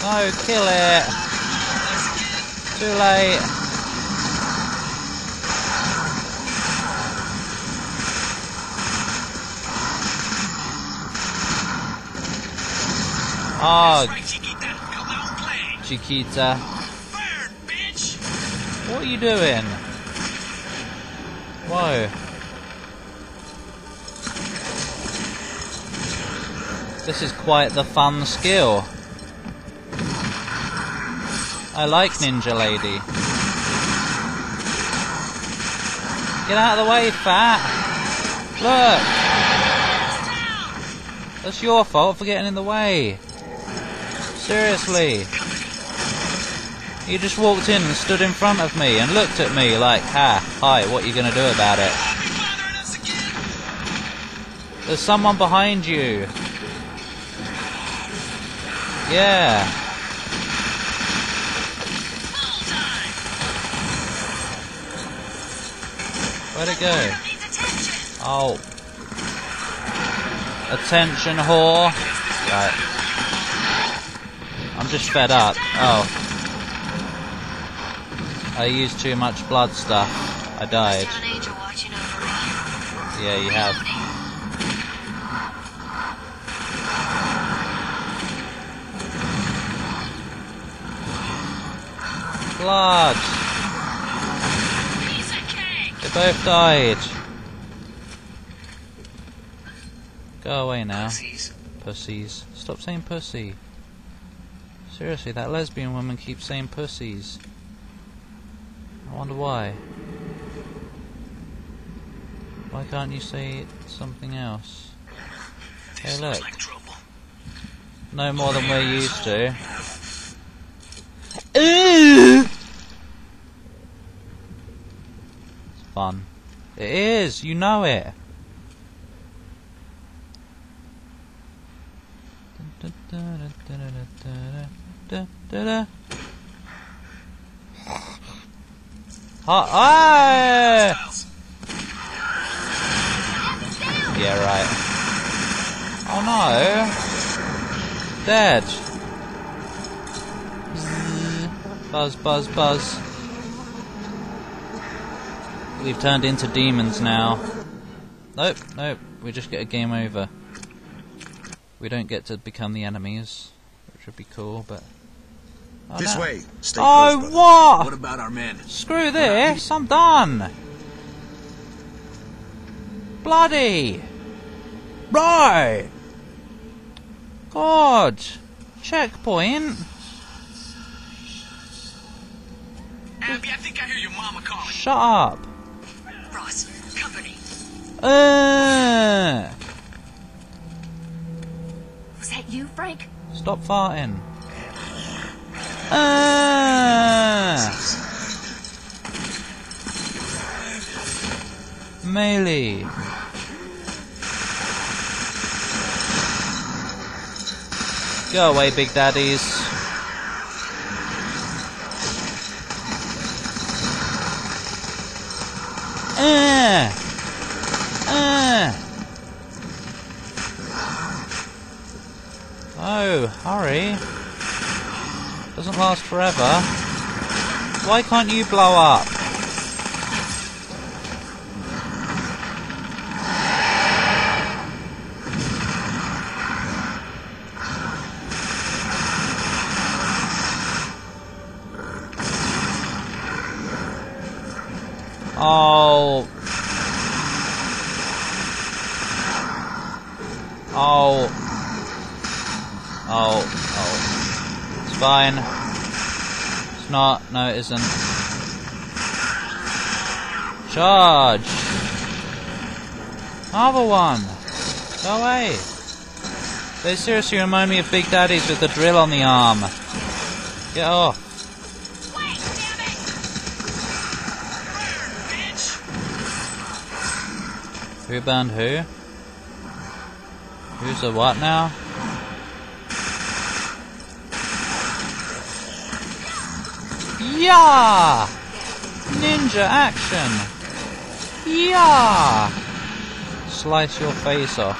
No, kill it! Too late! Oh, Chiquita. What are you doing? Whoa. This is quite the fun skill. I like Ninja Lady. Get out of the way, fat! Look! That's your fault for getting in the way. Seriously. You just walked in and stood in front of me and looked at me like, hi, what are you gonna do about it? There's someone behind you. Yeah. Where'd it go? Oh. Attention, whore. Right. I'm just fed up. Oh. I used too much blood stuff. I died. Yeah, you have. Blood! They both died. Go away now. Pussies. Stop saying pussy. Seriously, that lesbian woman keeps saying pussies. I wonder why. Why can't you say something else? Hey, look. No more than we're used to. It's fun. It is, you know it. Yeah, right. Oh no. Dead. Buzz, buzz, buzz. We've turned into demons now. Nope, nope. We just get a game over. We don't get to become the enemies, which would be cool, but... Oh, this no. way. Stay oh, close, what? What about our men? Screw this. I'm done. Bloody. Right. God. Checkpoint. Abby, I think I hear your mama calling. Shut up. Ross, company. Was that you, Frank? Stop farting. Melee. Go away, big daddies. Oh, hurry. Doesn't last forever. Why can't you blow up? Oh. Oh. Oh. Oh. It's fine. It's not. No, it isn't. Charge. Another one. Go away. They seriously remind me of Big Daddies with the drill on the arm. Get off. Wait, damn it! Who banned who? Who's the what now? Yeah! Ninja action! Yeah! Slice your face off.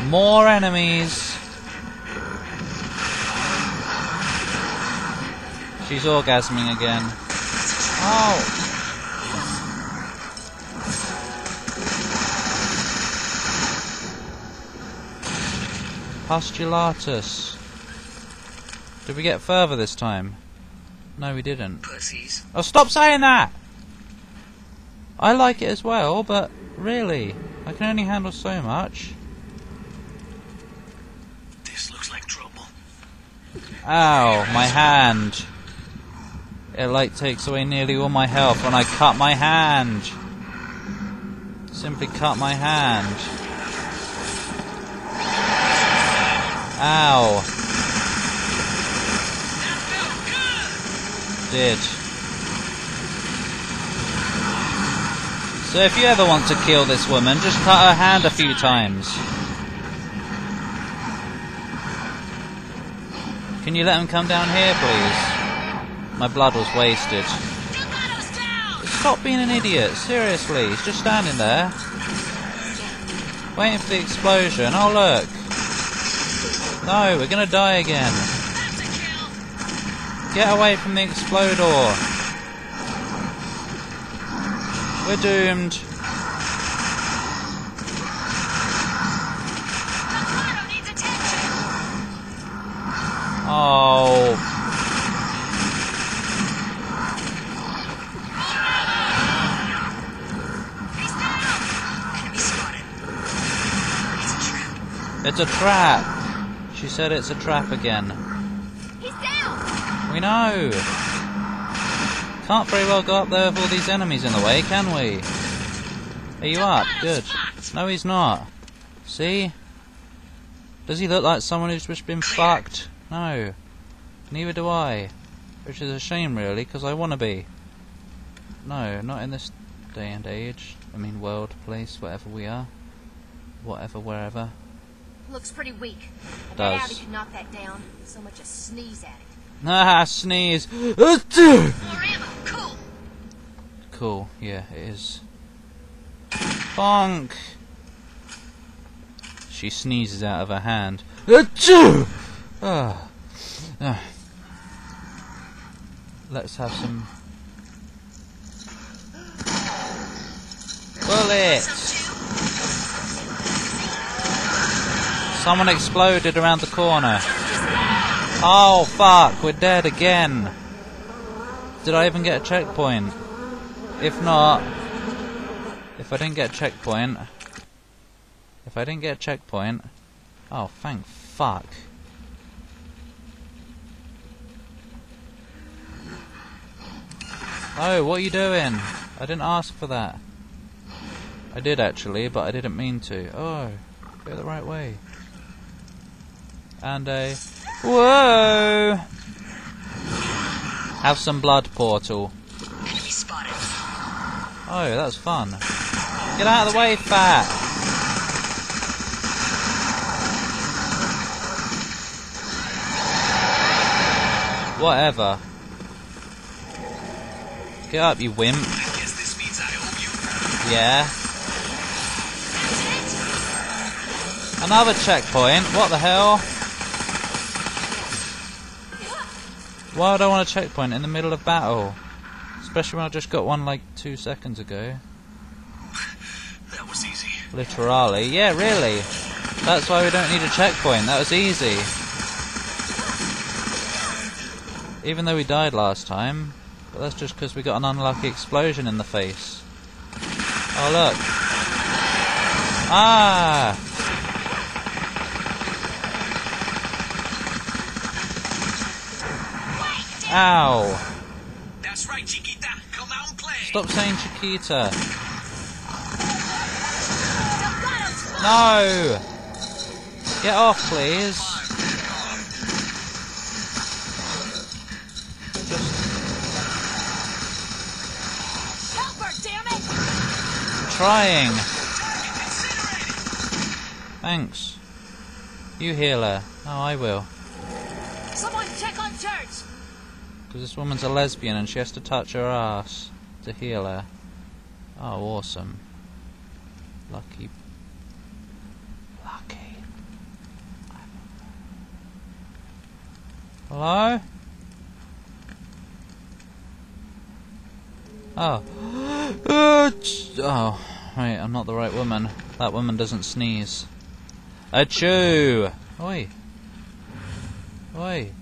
More enemies! She's orgasming again. Oh! Postulatus. Did we get further this time? No, we didn't. Pussies. Oh, stop saying that! I like it as well, but really, I can only handle so much. This looks like trouble. Ow, my hand. It like takes away nearly all my health when I cut my hand. Simply cut my hand. Ow. Did. So if you ever want to kill this woman, just cut her hand a few times. Can you let him come down here, please? My blood was wasted. Stop being an idiot, seriously. He's just standing there, waiting for the explosion. Oh look. No, we're gonna die again. Get away from the exploder. We're doomed. Oh. It's a trap. She said it's a trap again. He's down. We know. Can't very well go up there with all these enemies in the way, can we? Are you up? Good. No, he's not. See? Does he look like someone who's just been fucked? No. Neither do I. Which is a shame, really, because I want to be. No, not in this day and age. I mean, world, place, whatever we are. Whatever, wherever. Looks pretty weak. I bet Does. Abby could knock that down. So much as sneeze at it. Ah, sneeze. More ammo. Cool. Cool, yeah, it is. Bonk! She sneezes out of her hand. Ah. Ah. Let's have some bullets. Someone exploded around the corner. Oh fuck, we're dead again. Did I even get a checkpoint? If not, if I didn't get a checkpoint, oh thank fuck. Oh, what are you doing? I didn't ask for that. I did actually, but I didn't mean to. Oh, go the right way. And a... Whoa! Have some blood portal. Enemy spotted. Oh, that's fun. Get out of the way, fat! Whatever. Get up, you wimp. I guess this means I owe you. Yeah. Another checkpoint. What the hell? Why would I want a checkpoint in the middle of battle? Especially when I just got one like 2 seconds ago. That was easy. Literally. Yeah, really. That's why we don't need a checkpoint. That was easy. Even though we died last time. But that's just because we got an unlucky explosion in the face. Oh, look. Ah! Ow! That's right, Chiquita. Come out and play. Stop saying Chiquita. No! Get off, please. Help her, damn it! Trying. Thanks. You heal her. Oh, I will. Someone check on church. Because this woman's a lesbian and she has to touch her ass to heal her. Oh, awesome. Lucky. Lucky. Hello? Oh. Oh, right, I'm not the right woman. That woman doesn't sneeze. Achoo! Oi! Oi!